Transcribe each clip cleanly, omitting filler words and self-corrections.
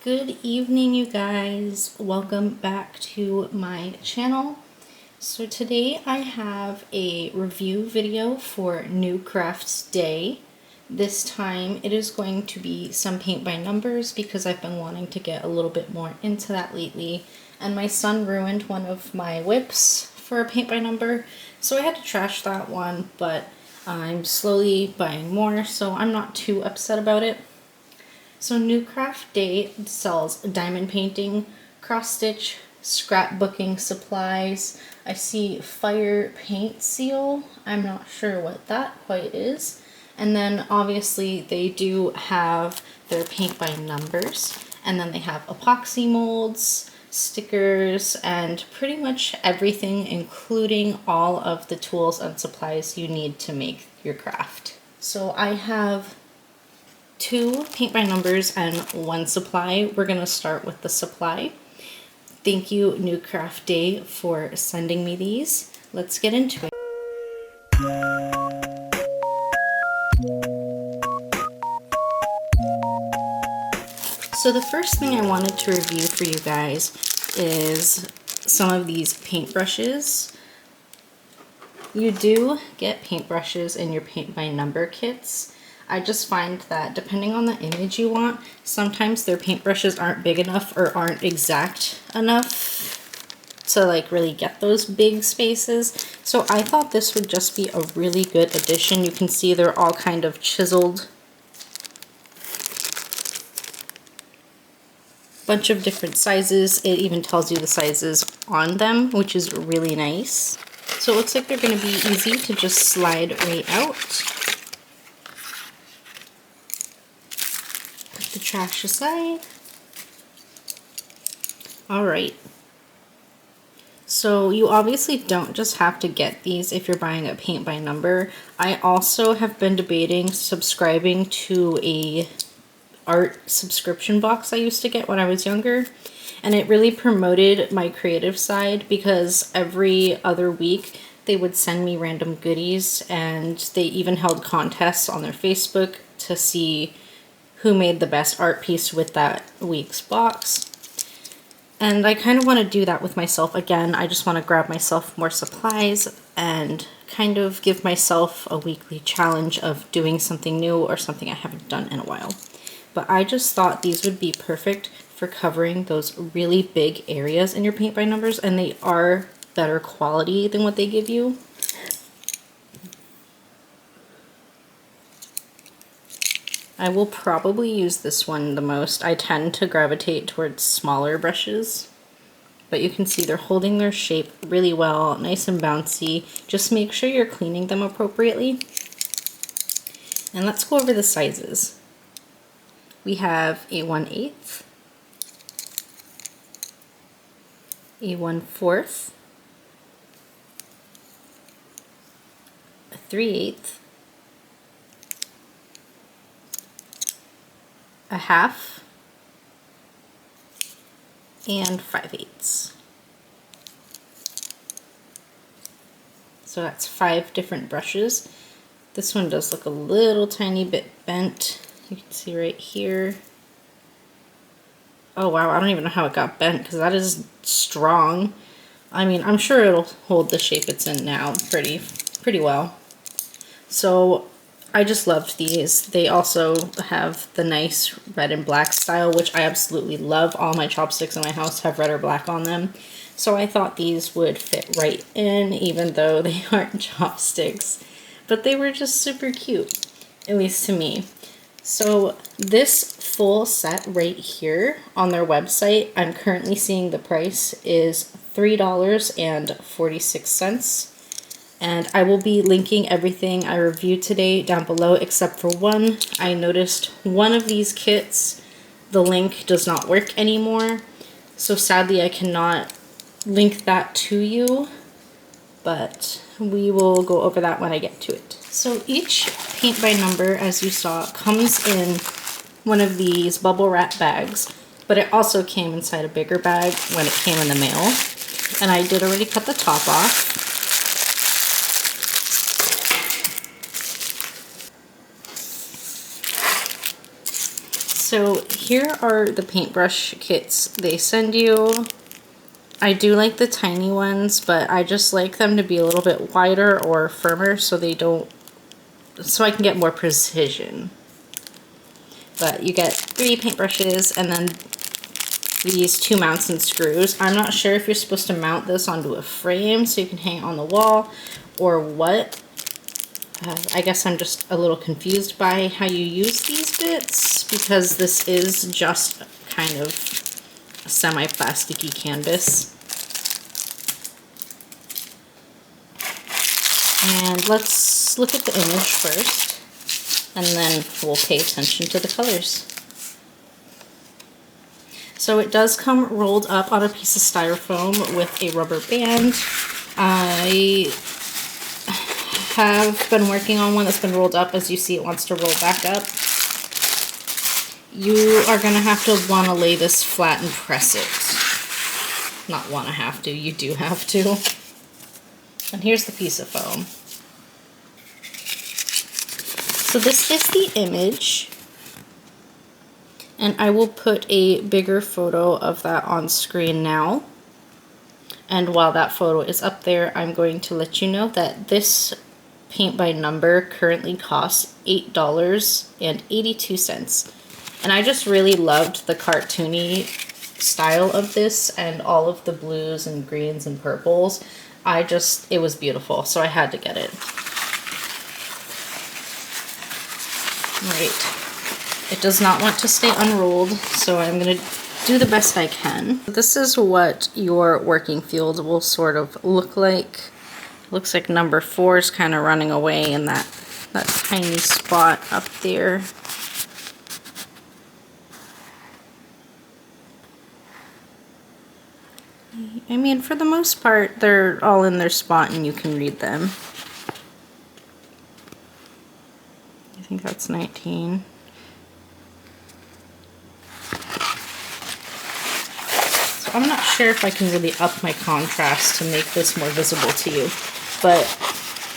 Good evening, you guys. Welcome back to my channel. So today I have a review video for NewCraftDay. This time it is going to be some paint by numbers because I've been wanting to get a little bit more into that lately. And my son ruined one of my whips for a paint by number, so I had to trash that one, but I'm slowly buying more, so I'm not too upset about it. So NewCraftDay sells diamond painting, cross-stitch, scrapbooking supplies. I see fire paint seal. I'm not sure what that quite is. And then obviously they do have their paint by numbers. And then they have epoxy molds, stickers, and pretty much everything, including all of the tools and supplies you need to make your craft. So I have 2 paint by numbers and 1 supply. We're going to start with the supply. Thank you, NewCraftDay, for sending me these. Let's get into it. So the first thing I wanted to review for you guys is some of these paintbrushes. You do get paintbrushes in your paint by number kits. I just find that depending on the image you want, sometimes their paintbrushes aren't big enough or aren't exact enough to like really get those big spaces. So I thought this would just be a really good addition. You can see they're all kind of chiseled. Bunch of different sizes. It even tells you the sizes on them, which is really nice. So it looks like they're going to be easy to just slide right out. The trash aside. Alright, so you obviously don't just have to get these if you're buying a paint by number. I also have been debating subscribing to a art subscription box I used to get when I was younger, and it really promoted my creative side because every other week they would send me random goodies, and they even held contests on their Facebook to see who made the best art piece with that week's box. And I kind of want to do that with myself again. I just want to grab myself more supplies and kind of give myself a weekly challenge of doing something new or something I haven't done in a while. But I just thought these would be perfect for covering those really big areas in your paint by numbers, and they are better quality than what they give you. I will probably use this one the most. I tend to gravitate towards smaller brushes, but you can see they're holding their shape really well, nice and bouncy. Just make sure you're cleaning them appropriately. And let's go over the sizes. We have a 1/8, a 1/4, a 3/8, a 1/2, and 5/8. So that's 5 different brushes. This one does look a little tiny bit bent. You can see right here. Oh wow, I don't even know how it got bent because that is strong. I mean, I'm sure it'll hold the shape it's in now pretty well. So I just loved these. They also have the nice red and black style, which I absolutely love. All my chopsticks in my house have red or black on them. So I thought these would fit right in, even though they aren't chopsticks. But they were just super cute, at least to me. So this full set right here on their website, I'm currently seeing the price is $3.46. And I will be linking everything I reviewed today down below except for one. I noticed one of these kits, the link does not work anymore. So sadly I cannot link that to you, but we will go over that when I get to it. So each paint by number, as you saw, comes in one of these bubble wrap bags, but it also came inside a bigger bag when it came in the mail. And I did already cut the top off. So here are the paintbrush kits they send you. I do like the tiny ones, but I just like them to be a little bit wider or firmer so I can get more precision. But you get 3 paintbrushes and then these 2 mounts and screws. I'm not sure if you're supposed to mount this onto a frame so you can hang it on the wall or what. I guess I'm just a little confused by how you use these bits, because this is just kind of a semi-plasticky canvas. And let's look at the image first, and then we'll pay attention to the colors. So it does come rolled up on a piece of styrofoam with a rubber band. I have been working on one that's been rolled up. As you see, it wants to roll back up. You are going to have to want to lay this flat and press it. Not want to have to, you do have to. And here's the piece of foam. So this is the image. And I will put a bigger photo of that on screen now. And while that photo is up there, I'm going to let you know that this paint by number currently costs $8.82. And I just really loved the cartoony style of this and all of the blues and greens and purples. It was beautiful, so I had to get it. Right. It does not want to stay unrolled, so I'm going to do the best I can. This is what your working field will sort of look like. Looks like number 4 is kind of running away in that tiny spot up there. I mean, for the most part, they're all in their spot and you can read them. I think that's 19. So I'm not sure if I can really up my contrast to make this more visible to you. But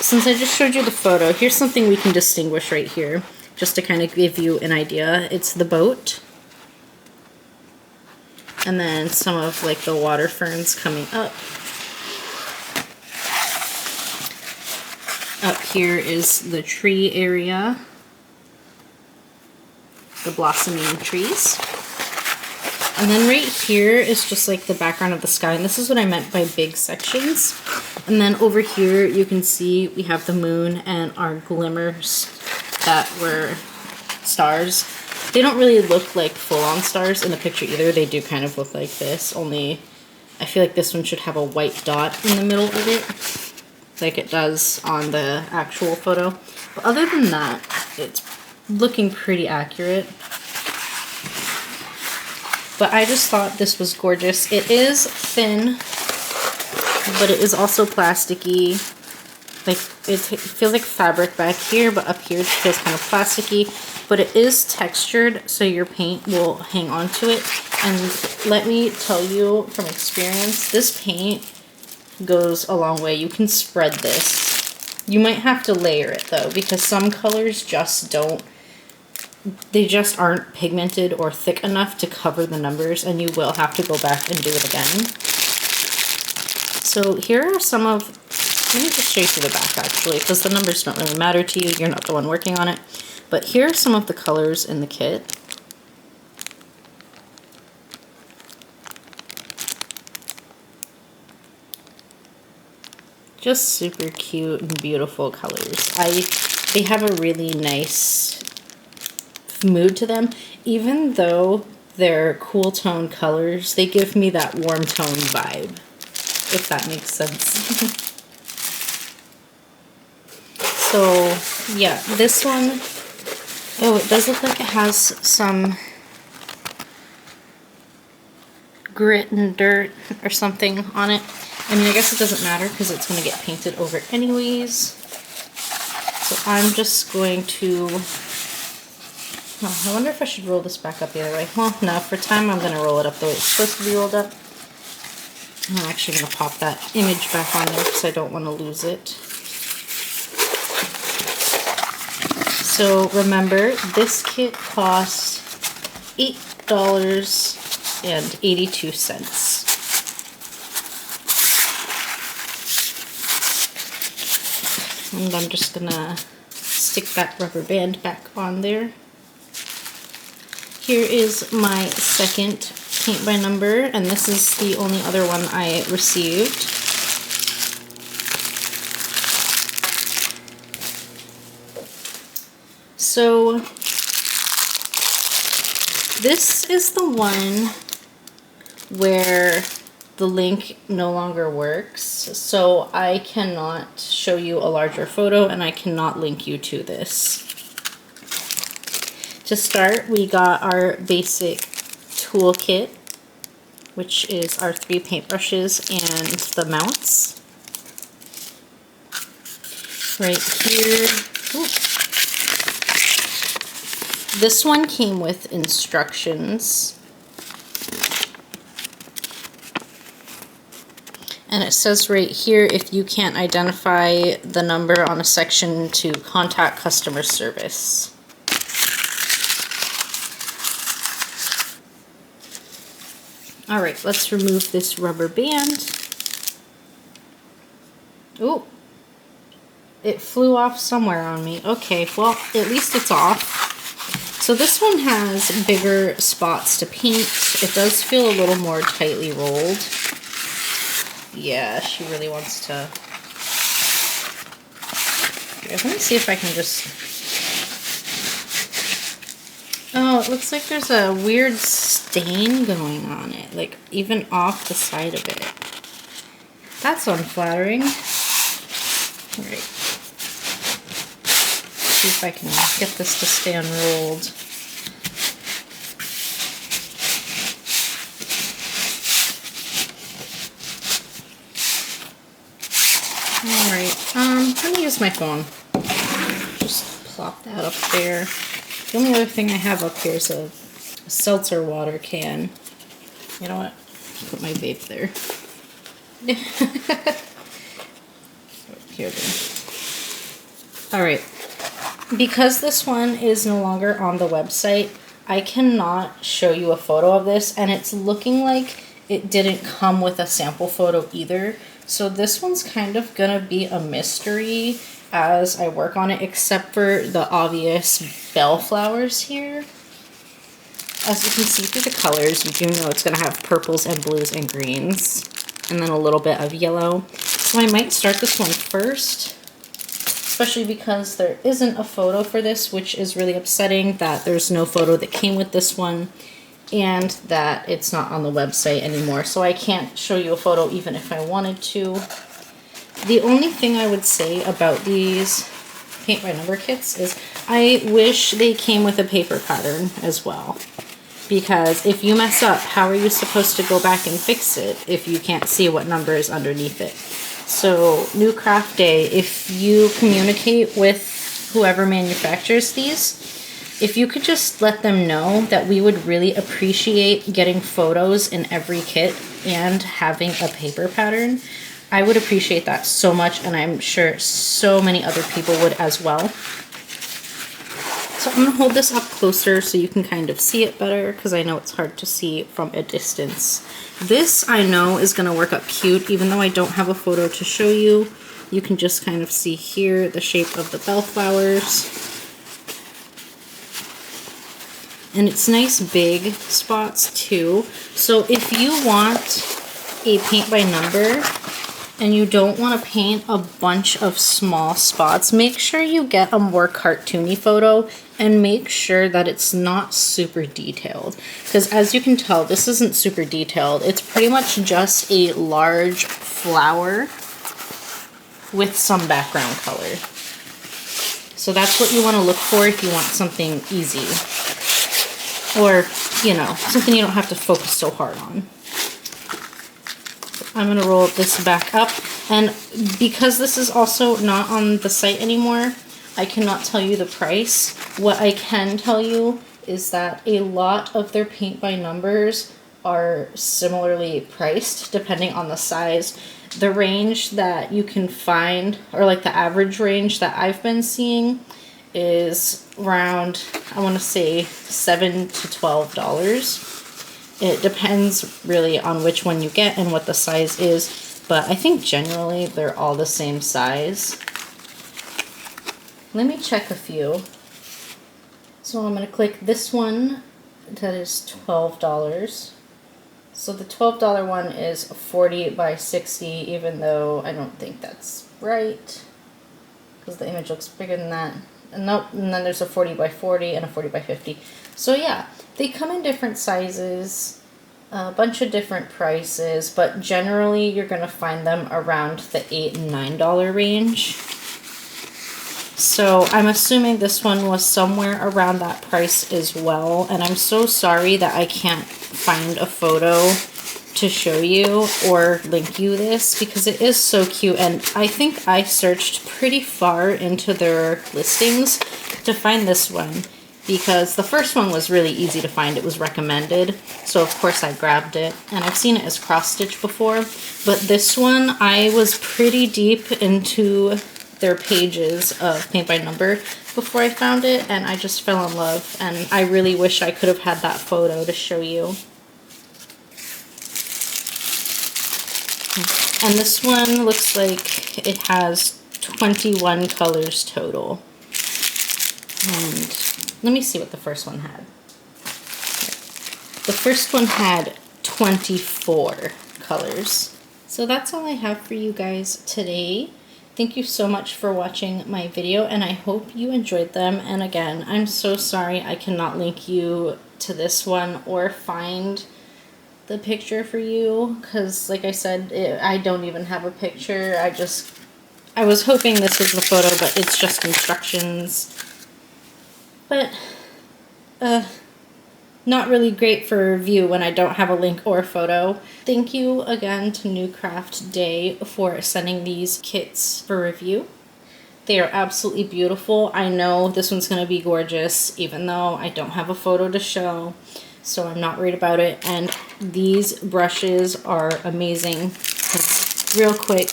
since I just showed you the photo, here's something we can distinguish right here, just to kind of give you an idea. It's the boat. And then some of like the water ferns coming up. Up here is the tree area, the blossoming trees. And then right here is just like the background of the sky, and this is what I meant by big sections. And then over here you can see we have the moon and our glimmers that were stars. They don't really look like full-on stars in the picture either. They do kind of look like this, only I feel like this one should have a white dot in the middle of it, like it does on the actual photo. But other than that, it's looking pretty accurate. But I just thought this was gorgeous. It is thin, but it is also plasticky. Like, it feels like fabric back here, but up here it feels kind of plasticky. But it is textured, so your paint will hang on to it. And let me tell you from experience, this paint goes a long way. You can spread this. You might have to layer it though, because some colors just don't, they just aren't pigmented or thick enough to cover the numbers, and you will have to go back and do it again. So here are some of, let me just show you through the back actually, because the numbers don't really matter to you. You're not the one working on it. But here are some of the colors in the kit. Just super cute and beautiful colors. They have a really nice mood to them. Even though they're cool tone colors, they give me that warm tone vibe, if that makes sense. So yeah, this one, oh, it does look like it has some grit and dirt or something on it. I mean, I guess it doesn't matter because it's going to get painted over anyways. So I'm just going to, oh, I wonder if I should roll this back up the other way. Well, no, for time I'm going to roll it up the way it's supposed to be rolled up. I'm actually going to pop that image back on there because I don't want to lose it. So remember, this kit costs $12.82. And I'm just gonna stick that rubber band back on there. Here is my second paint by number, and this is the only other one I received. So this is the one where the link no longer works, so I cannot show you a larger photo and I cannot link you to this. To start, we got our basic toolkit, which is our 3 paintbrushes and the mounts. Right here, this one came with instructions. And it says right here, if you can't identify the number on a section, to contact customer service. All right, let's remove this rubber band. Ooh, it flew off somewhere on me. Okay, well, at least it's off. So this one has bigger spots to paint. It does feel a little more tightly rolled. Yeah, she really wants to. Here, let me see if I can just. Oh, it looks like there's a weird stain going on it, like even off the side of it. That's unflattering. All right. See if I can get this to stay unrolled. Alright, let me use my phone. Just plop that up there. The only other thing I have up here is a seltzer water can. You know what? Put my vape there. Here then. Alright, because this one is no longer on the website, I cannot show you a photo of this, and it's looking like it didn't come with a sample photo either. So this one's kind of gonna be a mystery as I work on it, except for the obvious bellflowers here. As you can see through the colors, you do know it's gonna have purples and blues and greens, and then a little bit of yellow. So I might start this one first, especially because there isn't a photo for this, which is really upsetting that there's no photo that came with this one, and that it's not on the website anymore, so I can't show you a photo even if I wanted to. The only thing I would say about these paint by number kits is I wish they came with a paper pattern as well, because if you mess up, how are you supposed to go back and fix it if you can't see what number is underneath it? So NewCraftDay, if you communicate with whoever manufactures these, if you could just let them know that we would really appreciate getting photos in every kit and having a paper pattern, I would appreciate that so much, and I'm sure so many other people would as well. So I'm going to hold this up closer so you can kind of see it better, because I know it's hard to see from a distance. This I know is going to work up cute, even though I don't have a photo to show you. You can just kind of see here the shape of the bellflowers. And it's nice big spots too. So if you want a paint by number and you don't want to paint a bunch of small spots, make sure you get a more cartoony photo and make sure that it's not super detailed. Because as you can tell, this isn't super detailed. It's pretty much just a large flower with some background color. So that's what you want to look for if you want something easy. Or, you know, something you don't have to focus so hard on. I'm going to roll this back up, and because this is also not on the site anymore, I cannot tell you the price. What I can tell you is that a lot of their paint by numbers are similarly priced depending on the size. The range that you can find, or like the average range that I've been seeing, is around, I want to say $7 to $12. It depends really on which one you get and what the size is, but I think generally they're all the same size. Let me check a few. So I'm going to click this one that is $12. So the $12 one is 40 by 60, even though I don't think that's right, because the image looks bigger than that. And nope, and then there's a 40 by 40 and a 40 by 50. So yeah, they come in different sizes, a bunch of different prices, but generally you're going to find them around the $8 and $9 range. So I'm assuming this one was somewhere around that price as well, and I'm so sorry that I can't find a photo to show you or link you this, because it is so cute, and I think I searched pretty far into their listings to find this one, because the first one was really easy to find. It was recommended, so of course I grabbed it, and I've seen it as cross-stitch before, but this one I was pretty deep into their pages of paint by number before I found it, and I just fell in love, and I really wish I could have had that photo to show you. And this one looks like it has 21 colors total. And let me see what the first one had. The first one had 24 colors. So that's all I have for you guys today. Thank you so much for watching my video, and I hope you enjoyed them. And again, I'm so sorry I cannot link you to this one or find the picture for you, because like I said, I don't even have a picture. I was hoping this was the photo, but it's just instructions. But not really great for review when I don't have a link or a photo. Thank you again to NewCraftDay for sending these kits for review. They are absolutely beautiful. I know this one's going to be gorgeous, even though I don't have a photo to show, so I'm not worried about it. And these brushes are amazing. Real quick,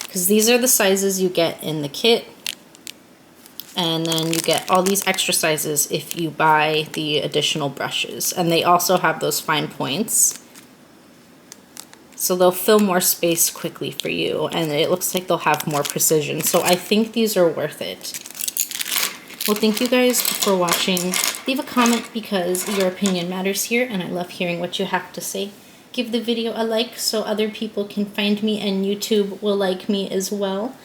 because these are the sizes you get in the kit. And then you get all these extra sizes if you buy the additional brushes. And they also have those fine points, so they'll fill more space quickly for you, and it looks like they'll have more precision. So I think these are worth it. Well, thank you guys for watching. Leave a comment, because your opinion matters here, and I love hearing what you have to say. Give the video a like so other people can find me and YouTube will like me as well.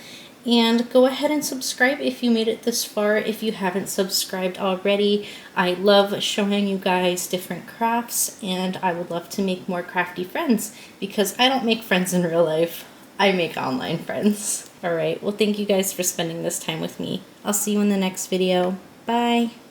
And go ahead and subscribe if you made it this far, if you haven't subscribed already. I love showing you guys different crafts, and I would love to make more crafty friends, because I don't make friends in real life. I make online friends. Alright, well thank you guys for spending this time with me. I'll see you in the next video. Bye!